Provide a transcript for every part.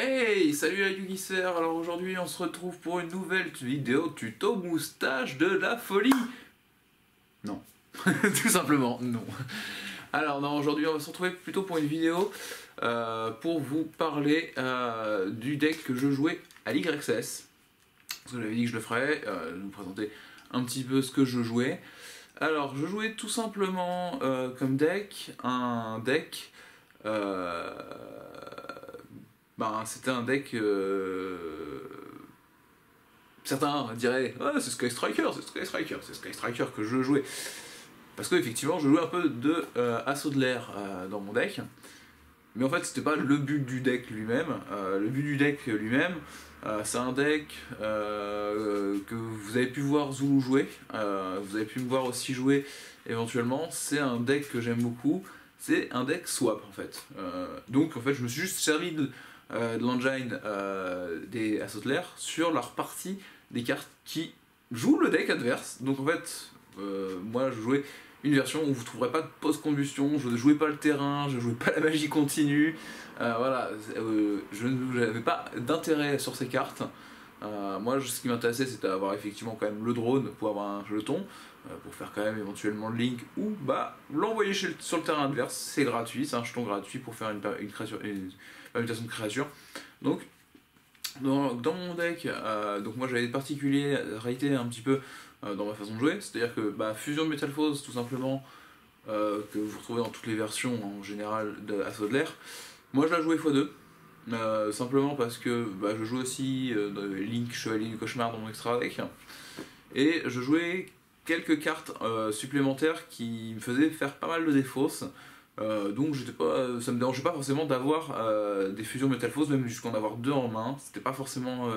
Hey, salut la Yugiser. Alors aujourd'hui on se retrouve pour une nouvelle vidéo tuto moustache de la folie. Non, tout simplement non. Alors non, aujourd'hui on va se retrouver plutôt pour une vidéo pour vous parler du deck que je jouais à l'YXS. Parce que j'avais dit que je le ferais, vous présenter un petit peu ce que je jouais. Alors je jouais tout simplement comme deck, un deck... c'était un deck... certains diraient ah, c'est Sky Striker, c'est Sky Striker, c'est Sky Striker que je jouais. Parce que effectivement je jouais un peu de assaut de l'air dans mon deck. Mais en fait c'était pas le but du deck lui-même. Le but du deck lui-même, c'est un deck que vous avez pu voir Zulu jouer. Vous avez pu me voir aussi jouer éventuellement. C'est un deck que j'aime beaucoup. C'est un deck swap en fait. Donc en fait je me suis juste servi de l'engine des assauts de l'air sur leur partie des cartes qui jouent le deck adverse. Donc en fait moi je jouais une version où vous trouverez pas de post-combustion, je ne jouais pas le terrain, je jouais pas la magie continue, voilà, je n'avais pas d'intérêt sur ces cartes. Moi ce qui m'intéressait c'était d'avoir effectivement quand même le drone pour avoir un jeton, pour faire quand même éventuellement le link ou l'envoyer sur le terrain adverse, c'est gratuit, c'est un jeton gratuit pour faire une permutation de créature. Donc dans mon deck, donc moi j'avais des particularités un petit peu dans ma façon de jouer, c'est-à-dire que Fusion de Metalfoes tout simplement, que vous retrouvez dans toutes les versions en général de Assaut de l'air, moi je la jouais x2, simplement parce que je joue aussi Link Chevalier du Cauchemar dans mon extra deck, et je jouais quelques cartes supplémentaires qui me faisaient faire pas mal de défausses. Donc ça me dérangeait pas forcément d'avoir des fusions Metalfoes, même jusqu'en avoir deux en main, c'était pas forcément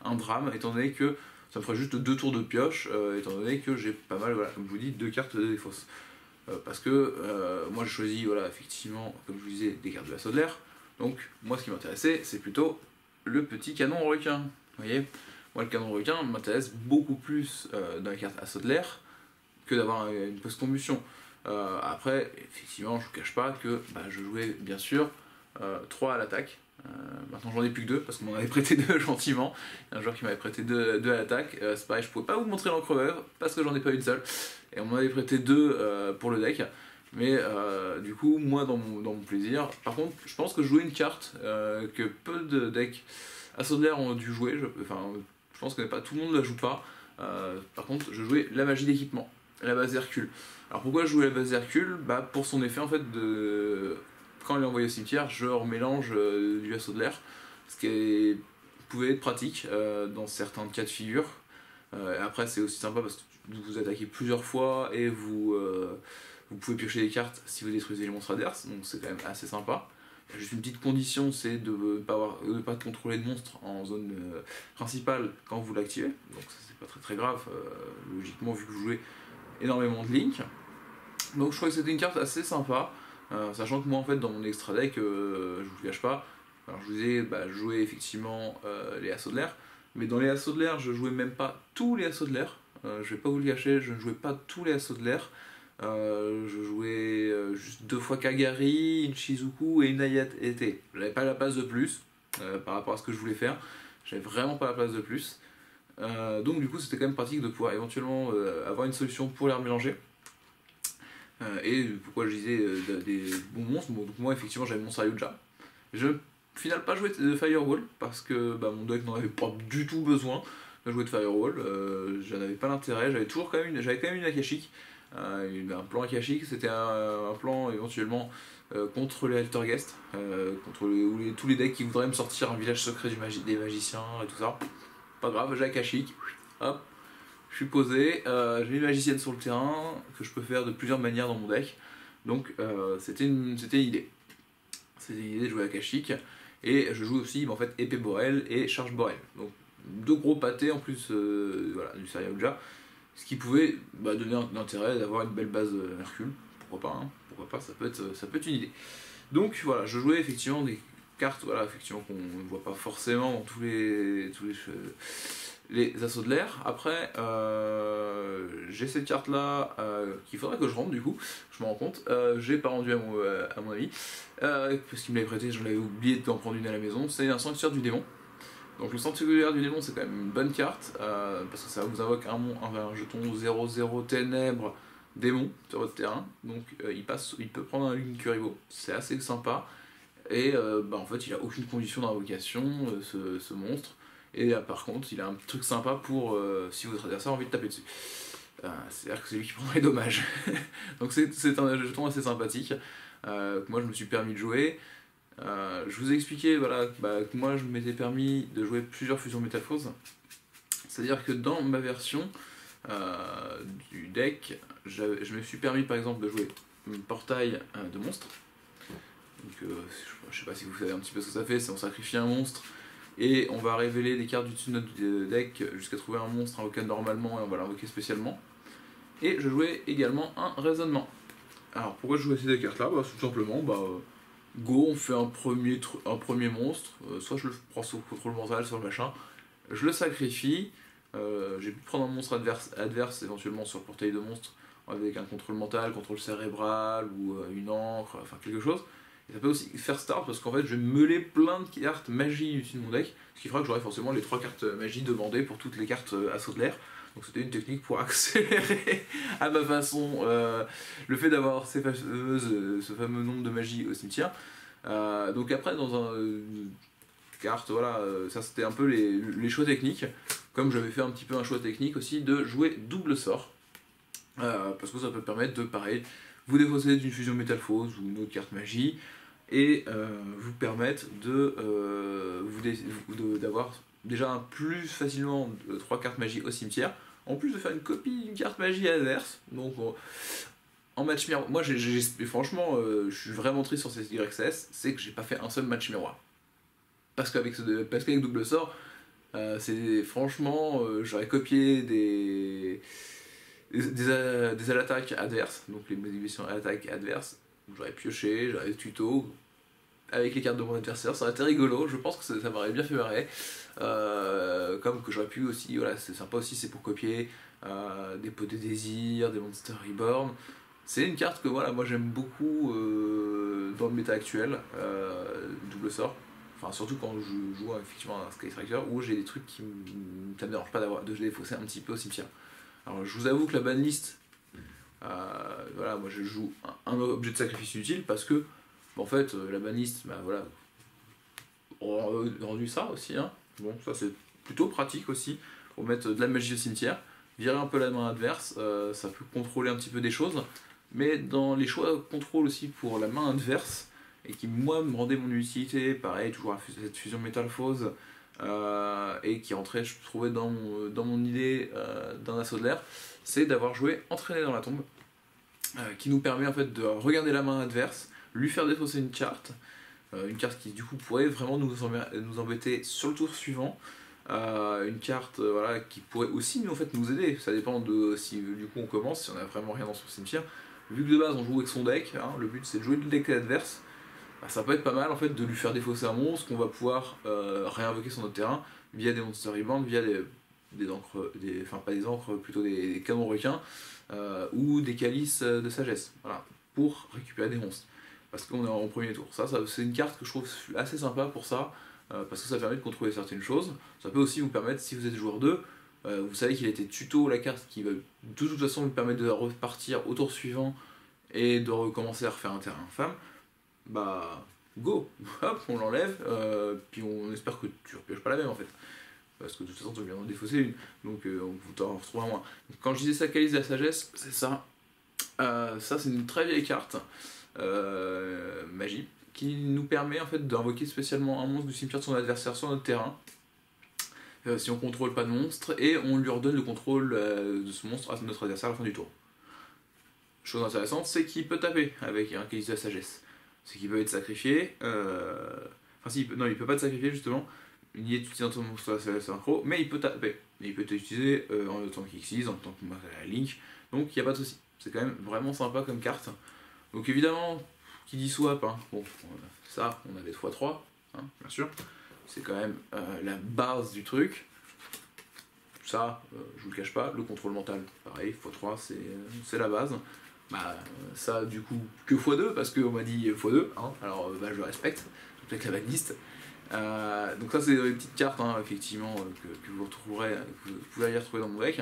un drame, étant donné que ça me ferait juste 2 tours de pioche, étant donné que j'ai pas mal, voilà, comme je vous dis, 2 cartes de défausse. Parce que moi j'ai choisi, voilà, effectivement, comme je vous disais, des cartes de l'assaut de l'air, donc moi ce qui m'intéressait c'est plutôt le petit canon requin, vous voyez. Moi le canon requin m'intéresse beaucoup plus dans les cartes assaut de l'air que d'avoir une post-combustion. Après, effectivement, je vous cache pas que je jouais bien sûr 3 à l'attaque. Maintenant j'en ai plus que 2 parce qu'on m'en avait prêté 2 gentiment. Il y a un joueur qui m'avait prêté 2 à l'attaque. C'est pareil, je pouvais pas vous montrer l'encreveur parce que j'en ai pas une seule. Et on m'en avait prêté 2 pour le deck. Mais du coup, moi dans mon plaisir. Par contre, je pense que je jouais une carte que peu de decks Assaut de l'air ont dû jouer. Je pense que pas tout le monde la joue pas. Par contre, je jouais la magie d'équipement, la base Hercule. Alors pourquoi je jouais la base Hercule? Pour son effet en fait de... Quand elle est envoyée au cimetière, je remélange du assaut de l'air, ce qui pouvait être pratique dans certains cas de figure. Après c'est aussi sympa parce que vous attaquez plusieurs fois et vous pouvez piocher des cartes si vous détruisez les monstres adverses, donc c'est quand même assez sympa. Il y a juste une petite condition, c'est de ne pas contrôler de monstres en zone principale quand vous l'activez, donc ça c'est pas très grave, logiquement vu que vous jouez énormément de Link. Donc je trouvais que c'était une carte assez sympa, sachant que moi en fait dans mon extra deck, je vous le cache pas, alors je vous disais, je jouais effectivement les assauts de l'air, mais dans les assauts de l'air je jouais même pas tous les assauts de l'air, je vais pas vous le cacher, je ne jouais pas tous les assauts de l'air, je jouais juste 2 fois Kagari, une Shizuku et une Ayate. J'avais pas la place de plus par rapport à ce que je voulais faire, j'avais vraiment pas la place de plus. Donc du coup c'était quand même pratique de pouvoir éventuellement avoir une solution pour les remélanger. Et pourquoi je disais des bons monstres, donc moi effectivement j'avais mon Saryuja. Je n'ai au final pas joué de Firewall parce que mon deck n'en avait pas du tout besoin de jouer de Firewall, j'en avais pas l'intérêt, j'avais quand même une Akashic, un plan Akashic, c'était un plan éventuellement contre les Altergeist, contre tous les decks qui voudraient me sortir un village secret des magiciens et tout ça. Pas grave, j'ai Akashic, hop, je suis posé, j'ai une magicienne sur le terrain que je peux faire de plusieurs manières dans mon deck, donc c'était une idée. C'était une idée de jouer Akashic, et je joue aussi en fait épée Borel et charge Borel, donc 2 gros pâtés en plus voilà, du Saryuja, ce qui pouvait donner l'intérêt d'avoir une belle base Hercule, pourquoi pas, ça peut être une idée. Donc voilà, je jouais effectivement des cartes, voilà, effectivement qu'on ne voit pas forcément dans tous les les assauts de l'air. Après, j'ai cette carte là qu'il faudrait que je rende du coup, je me rends compte. J'ai pas rendu à mon ami, parce qu'il me l'avait prêté, j'en avais oublié d'en prendre une à la maison. C'est un sanctuaire du démon. Donc le sanctuaire du démon, c'est quand même une bonne carte, parce que ça vous invoque un jeton 0-0 ténèbres démon sur votre terrain. Donc il peut prendre un Link Kuriboh, c'est assez sympa. Et en fait, il a aucune condition d'invocation, ce monstre. Et par contre, il a un truc sympa pour si votre adversaire a envie de taper dessus. C'est-à-dire que c'est lui qui prend les dommages. Donc c'est un jeton assez sympathique que moi je me suis permis de jouer. Je vous ai expliqué voilà, que moi je m'étais permis de jouer plusieurs fusions métamorphoses. C'est-à-dire que dans ma version du deck, je me suis permis par exemple de jouer un portail de monstres. Donc, je sais pas si vous savez un petit peu ce que ça fait, c'est on sacrifie un monstre et on va révéler des cartes du dessus de notre deck jusqu'à trouver un monstre invoqué normalement et on va l'invoquer spécialement. Et je jouais également un raisonnement. Alors pourquoi je jouais ces deux cartes là? Tout simplement, go, on fait un premier monstre, soit je le prends sous contrôle mental, soit le machin, je le sacrifie, j'ai pu prendre un monstre adverse éventuellement sur le portail de monstre avec un contrôle mental, contrôle cérébral ou une encre, enfin quelque chose. Et ça peut aussi faire start parce qu'en fait je vais meuler plein de cartes magie dessus de mon deck, ce qui fera que j'aurai forcément les 3 cartes magie demandées pour toutes les cartes assaut de l'air. Donc c'était une technique pour accélérer à ma façon le fait d'avoir ce fameux nombre de magie au cimetière. Donc après dans une carte, voilà, ça c'était un peu les choix techniques, comme j'avais fait un petit peu un choix technique aussi de jouer double sort, parce que ça peut permettre de pareil vous défausser d'une fusion métamorphose ou une autre carte magie et vous permettre d'avoir déjà plus facilement 3 cartes magie au cimetière, en plus de faire une copie d'une carte magie adverse. Donc en match miroir, moi franchement je suis vraiment triste sur cette YXS, c'est que j'ai pas fait un seul match miroir. Parce qu'avec double sort, franchement j'aurais copié des attaques adverses, donc les modifications attaques adverses, j'aurais pioché, j'aurais des tutos avec les cartes de mon adversaire, ça aurait été rigolo, je pense que ça m'aurait bien fait marrer. Comme que j'aurais pu aussi, voilà, c'est sympa aussi, c'est pour copier des pots de désir, des Monster Reborn. C'est une carte que voilà, moi j'aime beaucoup dans le méta actuel, double sort. Enfin, surtout quand je joue effectivement à un Sky Striker où j'ai des trucs qui ça me dérange pas de défausser un petit peu au cimetière. Alors je vous avoue que la banlist, voilà, moi je joue un objet de sacrifice utile parce que en fait la banlist, voilà, rendu ça aussi, hein. Bon, ça c'est plutôt pratique aussi pour mettre de la magie au cimetière, virer un peu la main adverse, ça peut contrôler un petit peu des choses, mais dans les choix contrôle aussi pour la main adverse, et qui moi me rendait mon utilité, pareil, toujours cette fusion métamorphose, et qui rentrait, je trouvais, dans mon idée d'un assaut de l'air, c'est d'avoir joué Entraîné dans la tombe, qui nous permet en fait de regarder la main adverse, lui faire défausser une carte qui du coup pourrait vraiment nous embêter sur le tour suivant, une carte voilà, qui pourrait aussi nous aider, ça dépend de si du coup on commence, si on a vraiment rien dans son cimetière. Vu que de base on joue avec son deck, hein, le but c'est de jouer le deck adverse, ça peut être pas mal en fait de lui faire défausser un monstre qu'on va pouvoir réinvoquer sur notre terrain via des Monster Reborn, via des encres, enfin pas des encres, plutôt des canons requins ou des calices de sagesse, voilà, pour récupérer des monstres. Parce qu'on est en premier tour. Ça c'est une carte que je trouve assez sympa pour ça, parce que ça permet de contrôler certaines choses. Ça peut aussi vous permettre, si vous êtes joueur 2, vous savez qu'il a été tuto la carte qui va de toute façon vous permettre de repartir au tour suivant et de recommencer à refaire un terrain infâme, go, hop, on l'enlève, puis on espère que tu repioches pas la même en fait. Parce que de toute façon tu viens d'en défausser une, donc on t'en retrouve un moins. Donc, quand je disais ça calice de la sagesse, c'est ça. Ça c'est une très vieille carte. Magie, qui nous permet en fait d'invoquer spécialement un monstre du cimetière de son adversaire sur notre terrain, si on contrôle pas de monstre, et on lui redonne le contrôle de ce monstre à notre adversaire à la fin du tour. Chose intéressante, c'est qu'il peut taper avec un calice de la sagesse. C'est qu'il peut être sacrifié, non, il peut pas être sacrifié justement, il y est utilisé en tant que monstre synchro, mais il peut taper. Et il peut être utilisé en tant qu'X6, en tant que Link, donc il n'y a pas de souci. C'est quand même vraiment sympa comme carte. Donc évidemment, qui dit swap, hein, bon, ça, on a des x3, hein, bien sûr, c'est quand même la base du truc. ça, je vous le cache pas, le contrôle mental, pareil, x3 c'est la base. Bah, ça du coup que x2 parce qu'on m'a dit x2, hein, alors bah, je le respecte, avec la banliste. Donc ça c'est des petites cartes hein, effectivement que vous retrouverez, que vous pouvez y retrouver dans mon deck.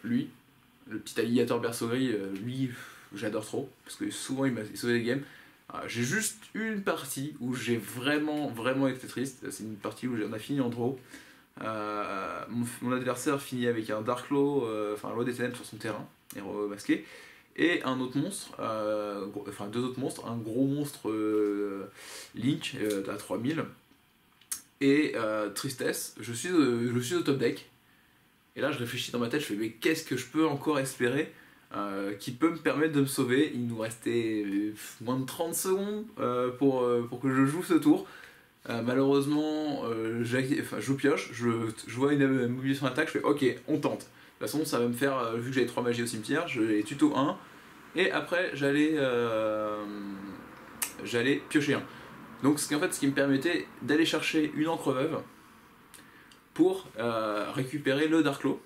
Lui, le petit alligator berceau gris, lui j'adore trop, parce que souvent il m'a sauvé des games. J'ai juste une partie où j'ai vraiment été triste, c'est une partie où on a fini en draw. Mon adversaire finit avec un Darklo, enfin un Loi des Ténèbres sur son terrain, héros masqué, et un autre monstre, enfin deux autres monstres, un gros monstre Link à 3000, et tristesse, je suis au top deck, et là je réfléchis dans ma tête, je fais mais qu'est-ce que je peux encore espérer qui peut me permettre de me sauver. Il nous restait moins de 30 secondes pour que je joue ce tour. Malheureusement, je pioche, je vois une mobilisation attaque, je fais ok, on tente. De toute façon, ça va me faire, vu que j'avais 3 magies au cimetière, je les tuto 1, et après j'allais piocher un. Donc ce qui me permettait d'aller chercher une encre veuve pour récupérer le Darklo.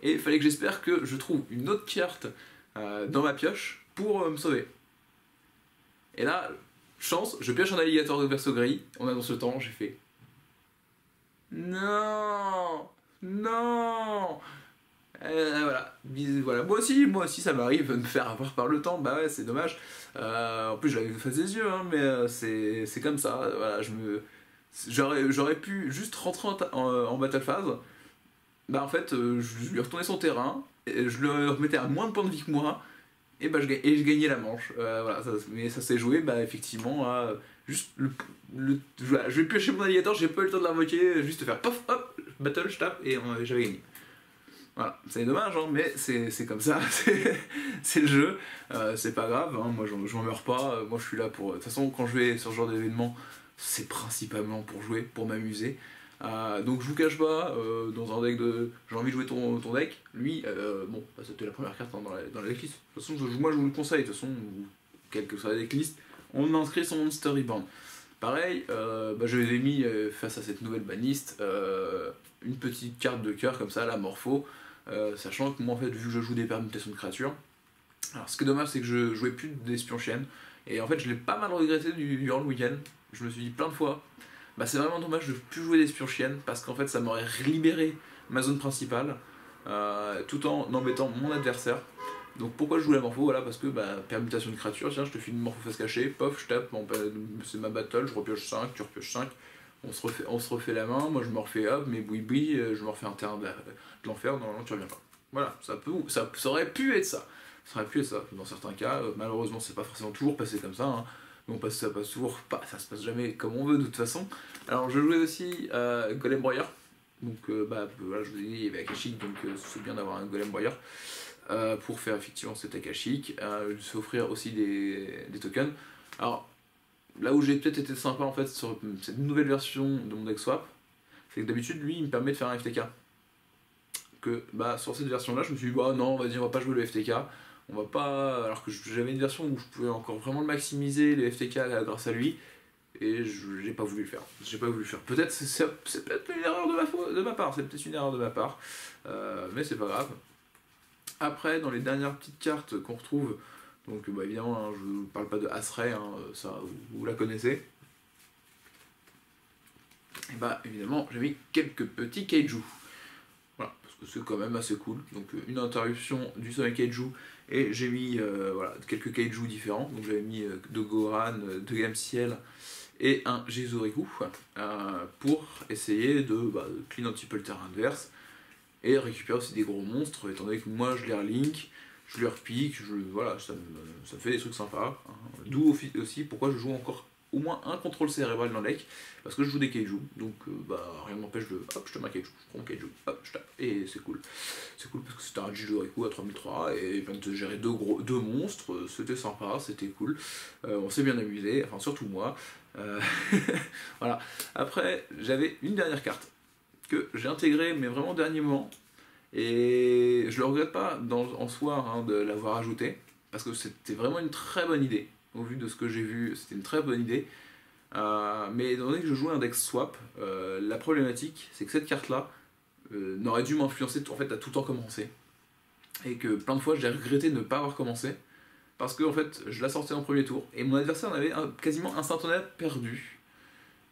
Et il fallait que j'espère que je trouve une autre carte dans ma pioche pour me sauver. Et là, chance, je pioche un alligator de verso gris, on annonce le temps, j'ai fait non, non. Voilà. Moi aussi ça m'arrive de me faire avoir par le temps, bah ouais c'est dommage. En plus j'avais face des yeux, hein, mais c'est comme ça, voilà, j'aurais pu juste rentrer en battle phase, bah en fait je lui retournais son terrain, et je le remettais à moins de points de vie que moi, et bah je gagnais la manche. Voilà, mais ça s'est joué bah effectivement à juste voilà, je vais piocher mon alligator, j'ai pas eu le temps de l'invoquer, juste faire pof hop, battle, je tape, et j'avais gagné. Voilà, c'est dommage, hein, mais c'est comme ça, c'est le jeu, c'est pas grave, hein, moi j'en meurs pas, moi je suis là pour... De toute façon, quand je vais sur ce genre d'événement, c'est principalement pour jouer, pour m'amuser. Donc je vous cache pas, dans un deck de... J'ai envie de jouer ton deck, lui, bon, bah, c'était la première carte hein, dans la decklist. De toute façon, moi je vous le conseille, de toute façon, quelle que soit la decklist, on inscrit son Monster Reborn. Pareil, bah, je les ai mis face à cette nouvelle banlist, une petite carte de cœur comme ça, la Morpho. Sachant que moi en fait vu que je joue des permutations de créatures, alors ce qui est dommage c'est que je jouais plus d'espion chienne, et en fait je l'ai pas mal regretté durant le week-end. Je me suis dit plein de fois, bah c'est vraiment dommage de plus jouer d'espion chienne, parce qu'en fait ça m'aurait libéré ma zone principale tout en embêtant mon adversaire. Donc pourquoi je joue la morpho? Voilà, parce que bah, permutation de créatures, tiens je te file une morpho face cachée, pof je tape, bon, bah, c'est ma battle, je repioche 5, tu repioches 5, on se refait la main, moi je me refais hop, mes boui je me refais un terrain de l'enfer, normalement tu reviens pas. Voilà, ça aurait pu être ça. Ça aurait pu être ça. Dans certains cas, malheureusement c'est pas forcément toujours passé comme ça, hein. Mais ça passe toujours pas, ça se passe jamais comme on veut de toute façon. Alors je jouais aussi Golem Broyeur. Donc voilà, je vous ai dit il y avait Akashic, donc c'est bien d'avoir un Golem Broyeur. Pour faire effectivement cet Akashic, s'offrir aussi des tokens. Alors là où j'ai peut-être été sympa en fait sur cette nouvelle version de mon deck swap, c'est que d'habitude lui il me permet de faire un FTK. Que bah sur cette version là je me suis dit bah non vas-y on va pas jouer le FTK, on va pas, alors que j'avais une version où je pouvais encore vraiment le maximiser le FTK grâce à lui, et j'ai pas voulu le faire. Peut-être c'est peut-être une erreur de ma part, mais c'est pas grave. Après dans les dernières petites cartes qu'on retrouve, donc bah, évidemment hein, je ne parle pas de Asray, hein, ça vous la connaissez. Et bah évidemment j'ai mis quelques petits kaiju. Voilà, parce que c'est quand même assez cool. Donc une interruption du Sonic Kaiju, et j'ai mis voilà, quelques kaiju différents. Donc j'avais mis deux Goran, deux Gamciel et un Jizoriku pour essayer de clean un petit peu le terrain adverse et récupérer aussi des gros monstres, étant donné que moi je les relink, je les repique, voilà, ça me fait des trucs sympas. Hein. D'où aussi pourquoi je joue encore au moins un contrôle cérébral dans le deck, parce que je joue des kaiju, donc rien ne m'empêche de hop je te mets un kaiju, je prends un kaiju, hop je tape, et c'est cool parce que c'était un Jidoriku à 3003 et il permet de gérer deux monstres, c'était sympa, c'était cool, on s'est bien amusé, enfin surtout moi. Voilà. Après j'avais une dernière carte que j'ai intégrée mais vraiment au dernier moment, et je le regrette pas en soi hein, de l'avoir ajouté, parce que c'était vraiment une très bonne idée. Au vu de ce que j'ai vu, c'était une très bonne idée. Mais étant donné que je jouais un deck swap, la problématique, c'est que cette carte-là, n'aurait dû m'influencer en fait à tout le temps commencer. Et que plein de fois j'ai regretté de ne pas avoir commencé. Parce que en fait je la sortais en premier tour et mon adversaire en avait quasiment instantanément perdu.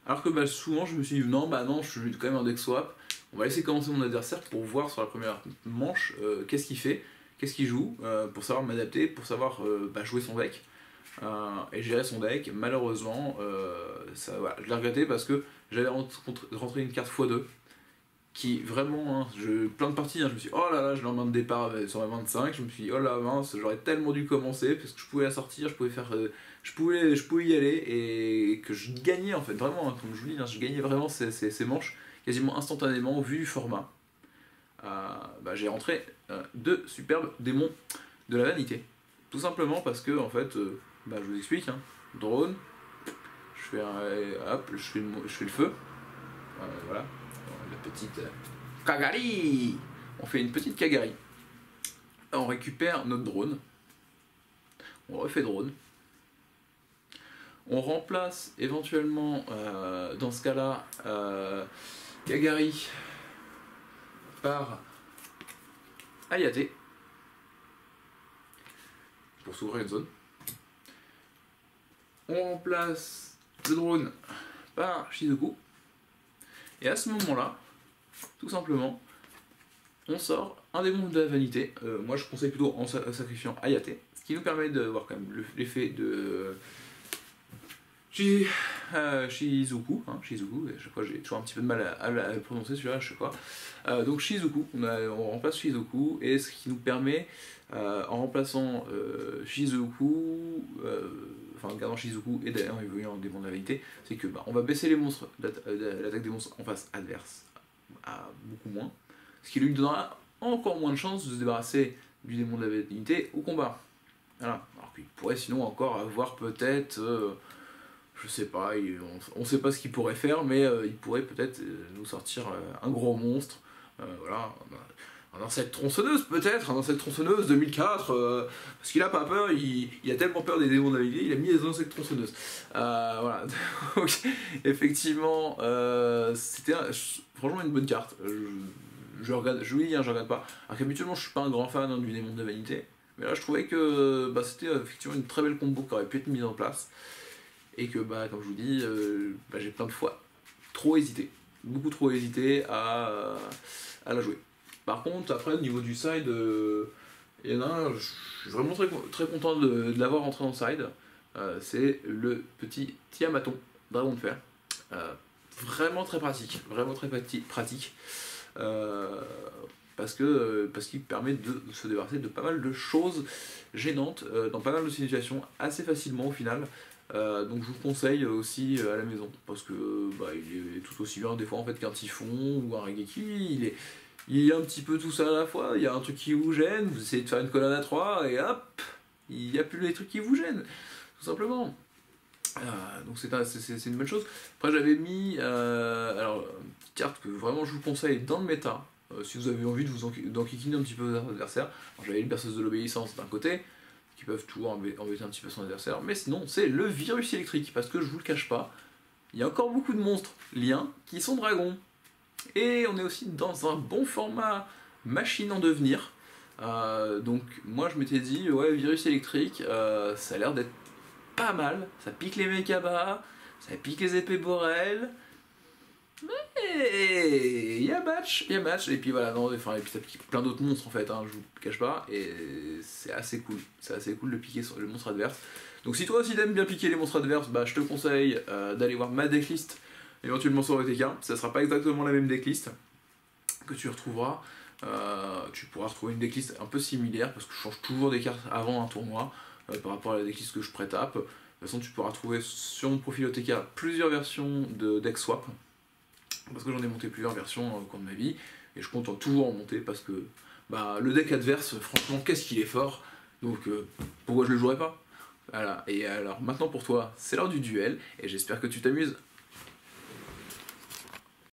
Alors que bah, souvent je me suis dit non, je suis quand même un deck swap. On va laisser commencer mon adversaire pour voir sur la première manche qu'est-ce qu'il fait, qu'est-ce qu'il joue, pour savoir m'adapter, pour savoir jouer son deck. Et gérer son deck. Malheureusement, voilà, je l'ai regretté parce que j'avais rentré une carte x2 qui vraiment, plein de parties, je me suis dit, oh là là, je l'ai en main de départ sur ma 25, je me suis dit, oh là mince, j'aurais tellement dû commencer parce que je pouvais la sortir, je pouvais faire, je pouvais y aller et que je gagnais en fait, vraiment, comme je vous dis, je gagnais vraiment ces manches quasiment instantanément vu du format. J'ai rentré 2 superbes démons de la vanité. Tout simplement parce que, en fait, je vous explique, drone, je fais le feu, voilà. La petite Kagari. On fait une petite Kagari. On récupère notre drone. On refait drone. On remplace éventuellement, dans ce cas-là, Kagari par Hayate pour s'ouvrir une zone. On remplace le drone par Shizuku. Et à ce moment-là, tout simplement, on sort un démon de la vanité. Moi je conseille plutôt en sacrifiant Hayate, ce qui nous permet de voir quand même l'effet de Shizuku, Shizuku, à chaque fois j'ai toujours un petit peu de mal à le prononcer celui-là à chaque fois. Donc Shizuku, on remplace Shizuku, et ce qui nous permet, en remplaçant Shizuku, en gardant Shizuku et d'ailleurs évoluant en démon de la vanité, c'est que on va baisser les monstres, l'attaque des monstres en face adverse à beaucoup moins, ce qui lui donnera encore moins de chances de se débarrasser du démon de la vanité au combat. Voilà. Alors qu'il pourrait sinon encore avoir peut-être, je sais pas, on sait pas ce qu'il pourrait faire, mais il pourrait peut-être nous sortir un gros monstre, voilà, un insecte tronçonneuse peut-être, un insecte tronçonneuse 2004, parce qu'il a pas peur, il a tellement peur des démons de la vanité, il a mis les insectes tronçonneuses. Voilà, donc effectivement, c'était franchement une bonne carte. Je regarde pas. Alors qu'habituellement je suis pas un grand fan du démon de la vanité, mais là je trouvais que c'était effectivement une très belle combo qui aurait pu être mise en place. Et que comme je vous dis, j'ai plein de fois beaucoup trop hésité à la jouer. Par contre, après, au niveau du side, il y en a un, je suis vraiment très, très content de l'avoir rentré dans le side. C'est le petit Tiamaton, Dragon de Fer. Vraiment très pratique, parce qu'il permet de se débarrasser de pas mal de choses gênantes dans pas mal de situations assez facilement au final. Donc je vous conseille aussi à la maison, parce que il est tout aussi bien des fois en fait qu'un typhon ou un Raigeki. Il y a un petit peu tout ça à la fois, il y a un truc qui vous gêne, vous essayez de faire une colonne à 3 et hop, il n'y a plus les trucs qui vous gênent, tout simplement. Donc c'est une bonne chose. Après j'avais mis une petite carte que vraiment je vous conseille dans le méta, si vous avez envie de vous enquiquiner un petit peu vos adversaires. J'avais une berceuse de l'obéissance d'un côté, qui peuvent toujours embêter un petit peu son adversaire, mais sinon c'est le virus électrique, parce que je vous le cache pas, il y a encore beaucoup de monstres liens qui sont dragons. Et on est aussi dans un bon format machine en devenir. Donc moi je m'étais dit, ouais, virus électrique, ça a l'air d'être pas mal. Ça pique les mekabas, ça pique les épées borel. Mais il y a match. Et puis voilà, et puis ça pique plein d'autres monstres en fait, je vous le cache pas. Et c'est assez cool. De piquer sur le monstre adverse. Donc si toi aussi t'aimes bien piquer les monstres adverses, je te conseille d'aller voir ma decklist éventuellement sur ETK. Ça sera pas exactement la même decklist que tu retrouveras. Tu pourras retrouver une decklist un peu similaire parce que je change toujours des cartes avant un tournoi par rapport à la decklist que je pré-tape. De toute façon, tu pourras trouver sur mon profil OTK plusieurs versions de deck swap, parce que j'en ai monté plusieurs versions au cours de ma vie et je compte toujours en monter parce que le deck adverse, franchement, qu'est-ce qu'il est fort, donc pourquoi je le jouerais pas. Voilà, et alors maintenant pour toi, c'est l'heure du duel et j'espère que tu t'amuses.